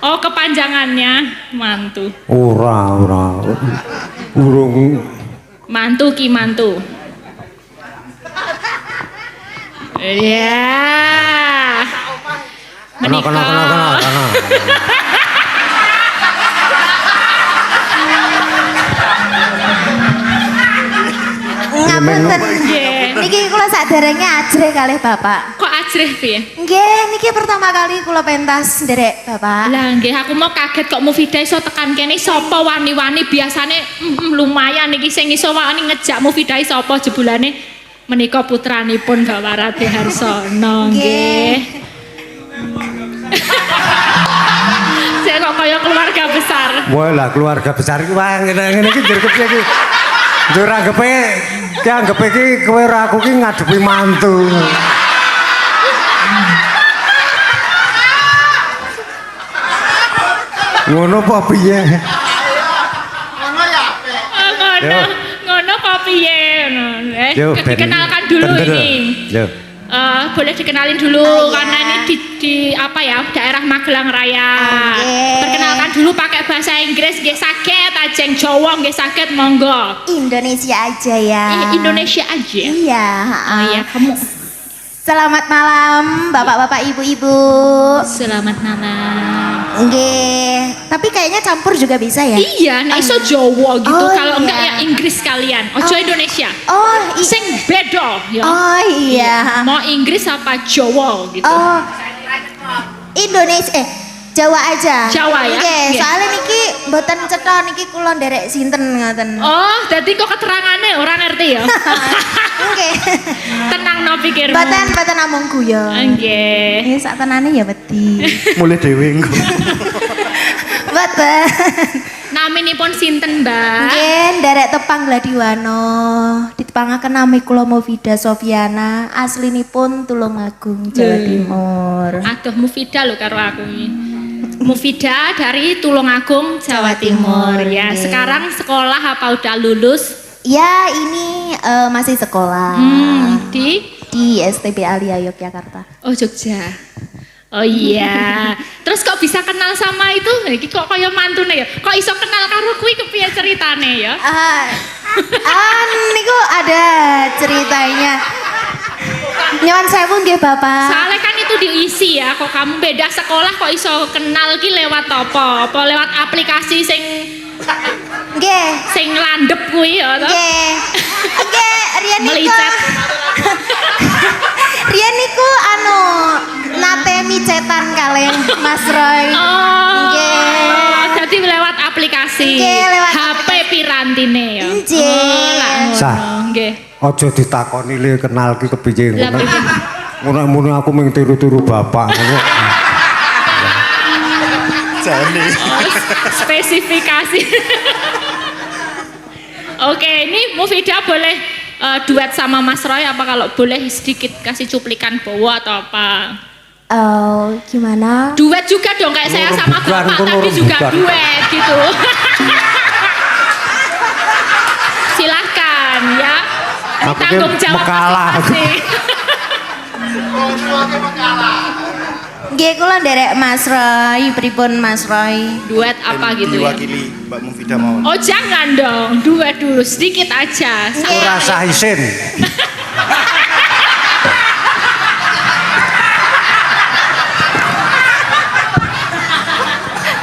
Oh, kepanjangannya mantu. Ora. Urung. Mantu ki mantu. Iya. Menikah. Ngapunten. Niki kula saderenge ajrih kalih Bapak. Kok ajrih piye? Nggih, niki pertama kali kula pentas nderek Bapak. Lah nggih aku mau kaget kok Mufidah iso tekan kene sapa wani-wani biasane lumayan iki sing iso wani ngejak Mufidah sapa jebulane menika putranipun Bapak Rade Harsono nggih. Saya kok kaya keluarga besar. Wah lah keluarga besar iki wae ngene iki njur kepiye iki. Njur anggepe iki kowe ora aku ki ngadepi mantu. Ngono apa piye? Ngono kok piye ngono. Dikenalkan dulu ini. Boleh dikenalin dulu karena ini di apa ya daerah Magelang Raya. Perkenalkan dulu pakai bahasa Inggris nggih saged, ajeng Jawa nggih saged monggo. Indonesia aja ya. Indonesia aja. Iya, Oh iya, kamu. Selamat malam Bapak-bapak Ibu-ibu. Selamat malam. Nggih, tapi kayaknya campur juga bisa ya? Iya, nah iso Jawa gitu. Oh, kalau iya. enggak ya Inggris kalian. Ojo Indonesia. Oh, Sing beda ya. Oh iya. Mau Inggris apa Jawa gitu. Oh. Indonesia Jawa aja. Jawa ya? Nggih, Nggih. soalnya niki mboten cetha niki kula nderek sinten ngoten. Oh, jadi kok keterangannya orang ngerti ya? Nggih. Tenang no pikirmu. Mboten namung guyon. Nggih. Nggih, sak tenane ya wedi. Mulai dhewe engko. Mboten. Naminipun sinten, Mbak? Nggih, nderek tepang Gladiwano. Ditepangaken nami kula Mufidah Sofiana, aslinipun Tulungagung, Jawa Timur. Aduh Mufidah lho karo aku ini. Mufidah dari Tulungagung, Jawa Timur. Ya, sekarang sekolah apa udah lulus? Ya, ini masih sekolah. Di STB Alia Yogyakarta. Oh, Jogja. Oh iya. Terus kok bisa kenal sama itu? Iki kok kaya mantune ya? Kok iso kenal karo kuwi kepiye ceritane ya? Niku ada ceritanya. Nyuwun sewu nggih Bapak. Soalnya kan itu diisi ya, kok kamu beda sekolah kok iso kenal ki lewat apa? Apa lewat aplikasi sing Nggih. sing landep kuwi ya to? Nggih. Nggih, riyen niku. Melicet. Riyen niku nate micetan kalih Mas Roy. Oh. Nggih. Jadi lewat aplikasi. Nggih, lewat HP pirantine ya. Nggih. Lah Sah. ngono, nggih. Aja ditakoni le kenal ki kepiye Lah ngono. piye? Ngono aku mung tiru-tiru bapak. Jane. Spesifikasi. Oke, ini Mufidah boleh duet sama Mas Roy apa kalau boleh sedikit kasih cuplikan bawa atau apa? Oh, gimana? Duet juga dong kayak saya sama Bukan, Bapak bukan, tadi juga bukan. duet gitu. Silahkan ya. Aku Tanggung ki jawab mekalah. masing-masing. Nggih kula nderek Mas Roy, pripun Mas Roy? Duet apa gitu ya? Diwakili Mbak Mufidah mau. Oh jangan dong, duet dulu sedikit aja. Ora sah isin.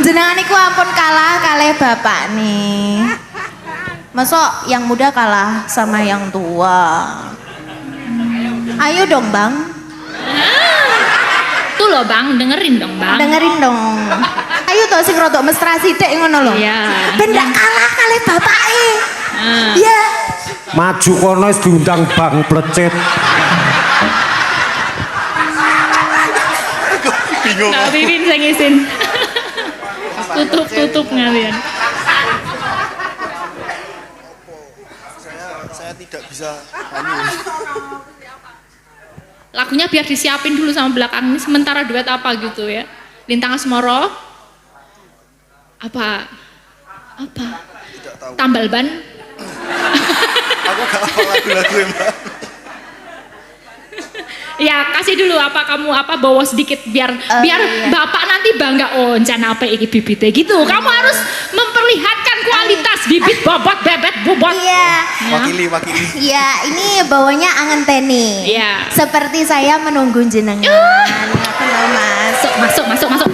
Jenengan niku ampun kalah kalih bapak nih. Masa yang muda kalah sama yang tua? Ayo dong bang. Tuh loh bang, dengerin dong bang. Dengerin dong. Ayo toh sing rodok mesra sithik ngono lho. Iya. Ben ndak kalah kalih bapake. Ya. Maju kono wis diundang Bang Plecet. Bingung. Nah, Ririn sing isin. Tutup ngalian. Saya tidak bisa nyanyi. Lagunya biar disiapin dulu sama belakang ini sementara duet apa gitu ya. Lintang Asmoro. Apa? Tidak tahu. Tambal ban. Aku gak hafal lagu-lagu Mbak. Ya kasih dulu apa kamu bawa sedikit biar iya. bapak nanti bangga oh encana apa iki bibitnya gitu. Kamu harus memperlihatkan kualitas bibit bobot bebet bobot. Iya. Wakili. Iya, ini bawanya angen teni. Iya. Seperti saya menunggu jenengan. Kenal Mas. Masuk.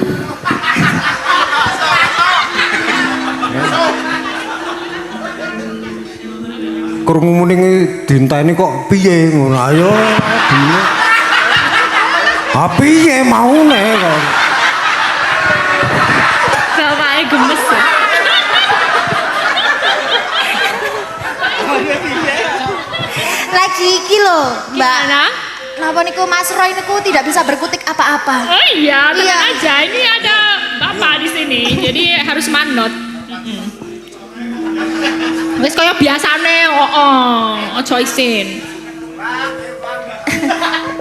Krungu muni dinteni kok piye ngono ayo dine. Piye maune kok. Bapaknya gemes ya. Lagi iki lho, Mbak. Gimana? Napa niku Mas Roy niku tidak bisa berkutik apa-apa. Oh iya, tenang Iya. aja. Ini ada bapak di sini, jadi harus manut. Wes kaya biasane, ojo isin.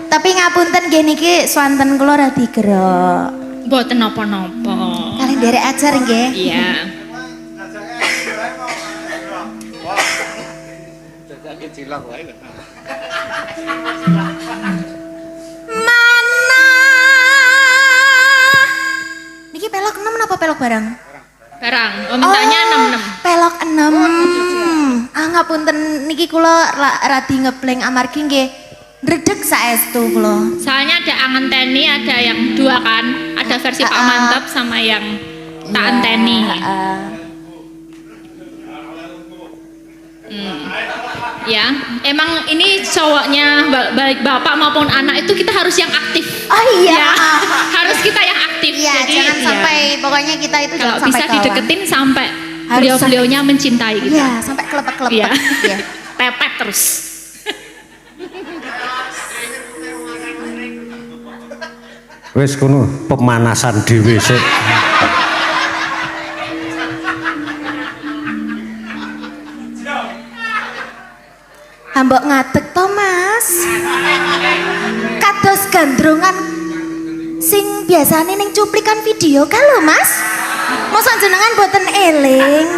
Tapi ngapunten nggih niki swanten kula radi gerok. Mboten napa-napa. Kali nderek ajar nggih. Iya. Mana? Niki pelok 6 napa pelok barang? Barang, mintanya 66. Pelok 6. Ngapunten niki kula radi ngebleng amargi nggih ndredeg saestu kula. Soalnya ada angen teni, ada yang dua kan. Ada versi Pak Mantap sama yang tak anteni. Ya, emang ini cowoknya baik bapak maupun anak itu kita harus yang aktif. Oh iya. Ya, harus kita yang aktif. Iya, Jadi, jangan ya, sampai pokoknya kita itu kalau jangan sampai bisa kalah. dideketin sampai Harus beliau-beliaunya mencintai kita. Iya, sampai kelepek-kelepek. Iya. Iya. Pepet terus. Wis kono pemanasan dhewe sik. Mbok ngadeg to, Mas. Kados gandrungan sing biasane ning cuplikan video ka lho, Mas. Mosok jenengan boten eling.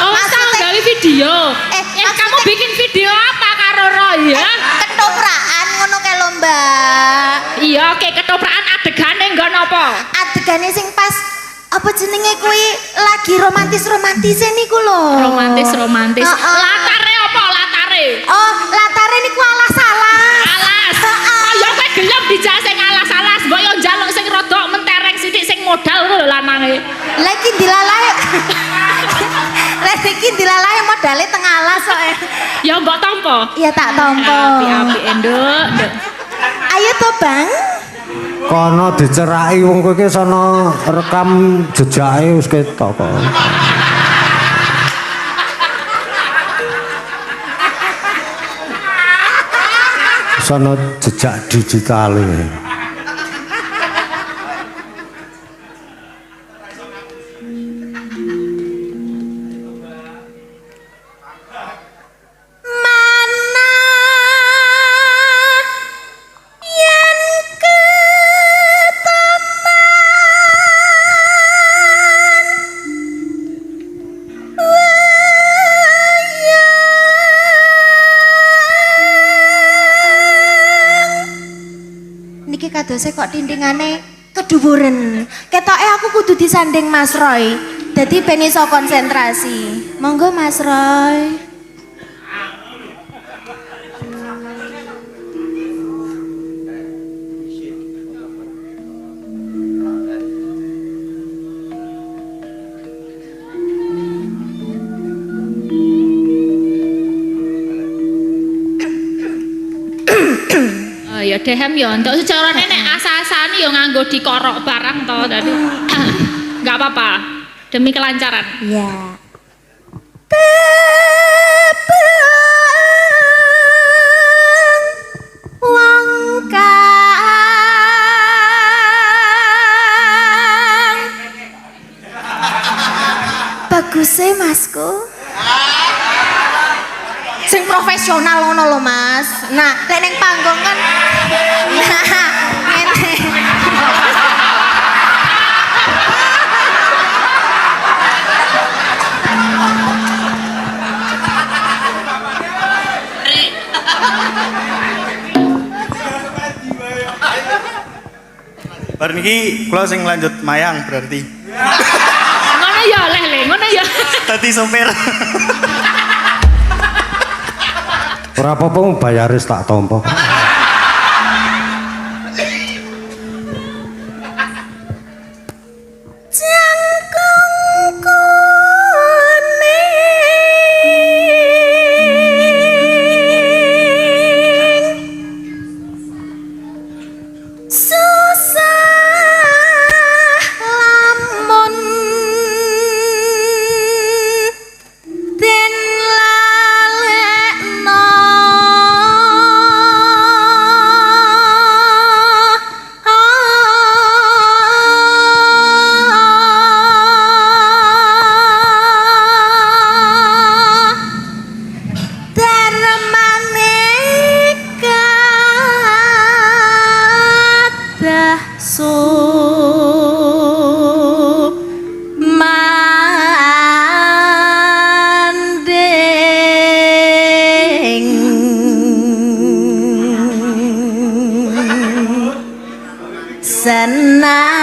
Oh, tahu dari video. Kamu bikin video apa karo Roy ya? Ketopraan ngono kae lho, Mbak. Iya, oke ketoprakan adegane nggon apa? Adegane sing pas apa jenenge kuwi lagi romantis-romantis niku lho. Romantis. Latare apa latare? Oh, latare niku alas-alas. Alas. Oh, ya kowe gelem dijak sing alas-alas, mbok yo njaluk sing rada mentereng sithik sing modal ngono lho lanange. Lah iki dilalae. Lah iki dilalae modale teng alas kok. Ya mbok tampa. Ya tak tampa. Api-api nduk. Ayo to, Bang. Kono diceraki wong kowe iki sono rekam jejake wis ketok kok. Sono jejak digital ini. Mana yen niki kadose kok dindingane keduwuren. Ketoke aku kudu disanding Mas Roy. Dadi ben iso konsentrasi. Monggo Mas Roy. Oh ya dehem ya untuk secarane nek asa-asane ya nganggo dikorok barang to tadi. Enggak apa-apa. Demi kelancaran. Iya. Wong kang baguse Masku. Sing profesional ngono lho, Mas. Nah, lek ning panggung kan nah, ngene. Bar niki kula sing lanjut mayang berarti. Ngono ya le, ngono ya. Dadi sopir. Ora apa-apa bayaris tak tampa.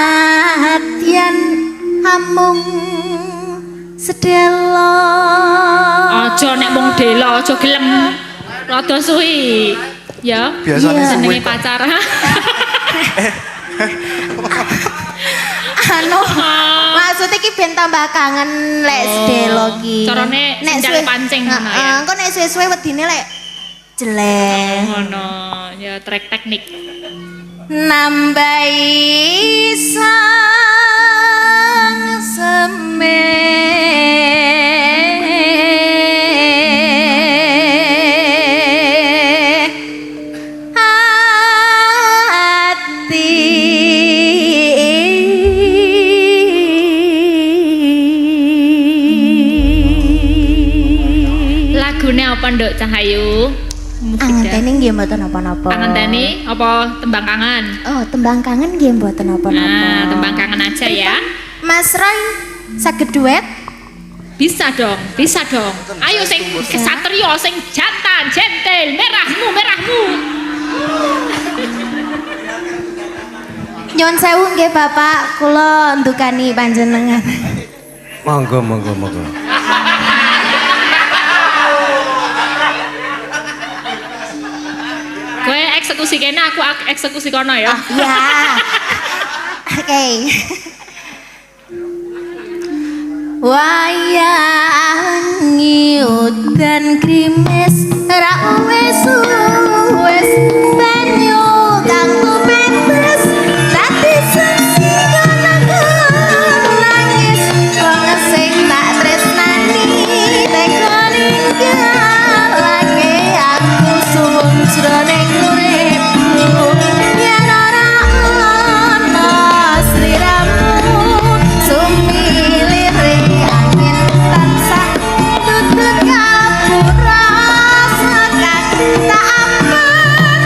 Senadyan amung sedelo Aja nek mung delo aja gelem rada suwi. Ya, Biasane jenenge suwi kok. pacar. anu maksudnya ki ben tambah kangen lek sedelo ki. Carane nek sendal pancing ngono ya. engko nek suwe-suwe wedine lek jelek. Ngono, ya trek teknik. Nambahi sang Lagune apa Nduk Cahayu? Angentene nggih mboten napa-napa. Angentene apa tembang kangen? Oh, tembang kangen nggih mboten napa-napa. Nah, tembang kangen aja ya. Mas Roy saged duet? Bisa dong, bisa dong. Ayo sing kesatria, sing jantan, jentil, merahmu, merahmu. Nyuwun sewu nggih Bapak, kula ndukani panjenengan. Monggo, monggo, monggo. Kowe eksekusi kene, aku eksekusi kono ya. Ya. Oke. Wayangi udan krimis ra wis banyu kang tumetes dadi saksi kono nangis wong sing tak tresnani teko ninggalake aku suwung jroning uripku yen ora ana sliramu sumilire angin tansah tutut kapura sekat tak aman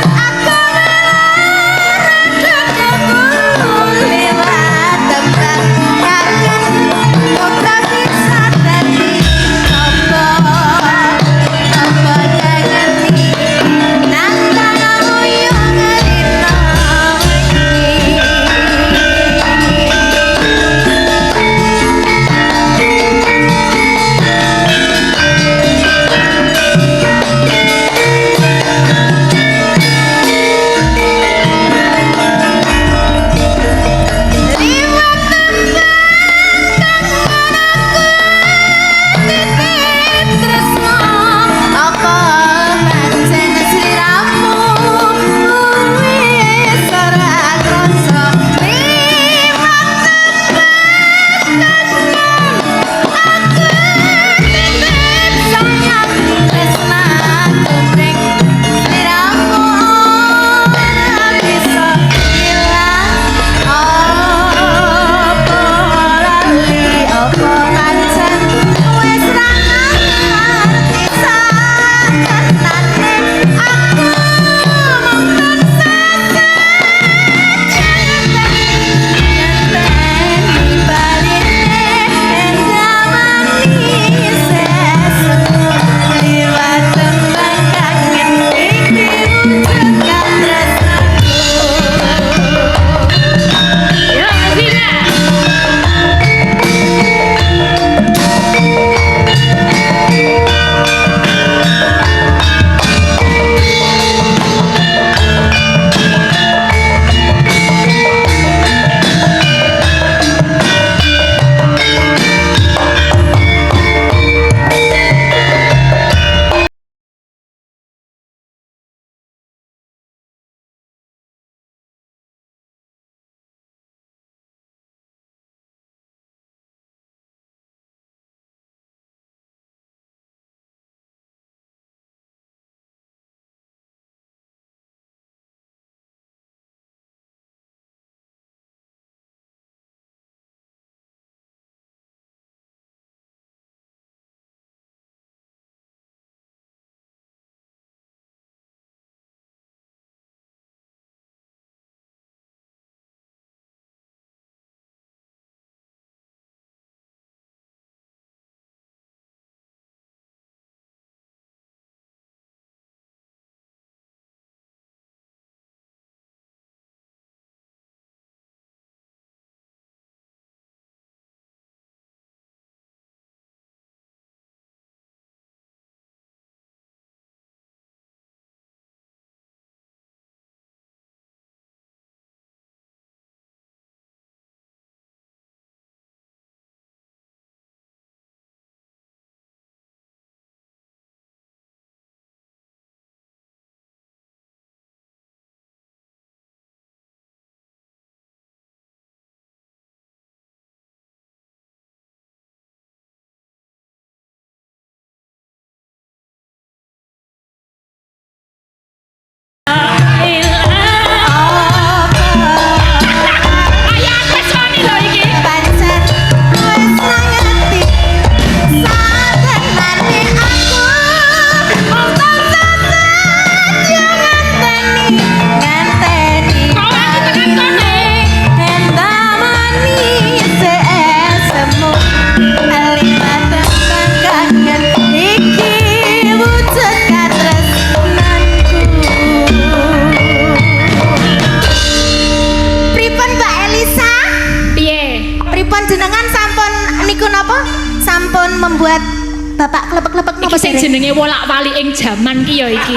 jenenge wolak-walik ing jaman ki ya iki.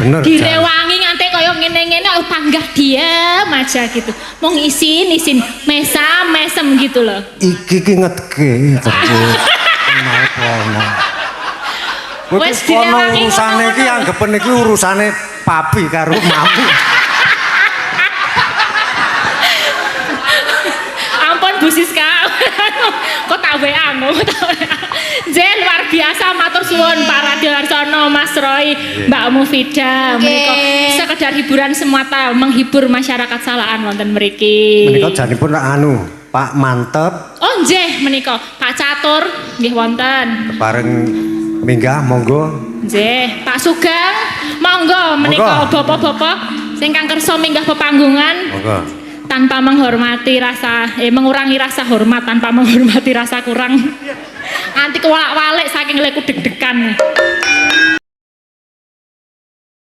Bener. Direwangi nganti kaya ngene-ngene panggah diam aja gitu. Mong isin mesem gitu loh. Iki ki ngedge terus. Wes Kono direwangi urusane iki anggapen iki urusane papi karo mami. Ampun Bu Siska. Kok tak WA Jen luar biasa matur suwun Pak Radioarsono, Mas Roy, Mbak Mufida. Menika sekedar hiburan semata menghibur masyarakat Salahan wonten mriki. Menika janipun anu, Pak Mantep Oh nggih menika Pak Catur nggih wonten. bareng minggah monggo. Nggih, Pak Sugeng monggo menika bapak-bapak sing kang kersa minggah pepanggungan. Monggo. Tanpa menghormati mengurangi rasa hormat tanpa menghormati rasa kurang. Anti kewalak-walik saking leku deg-degan.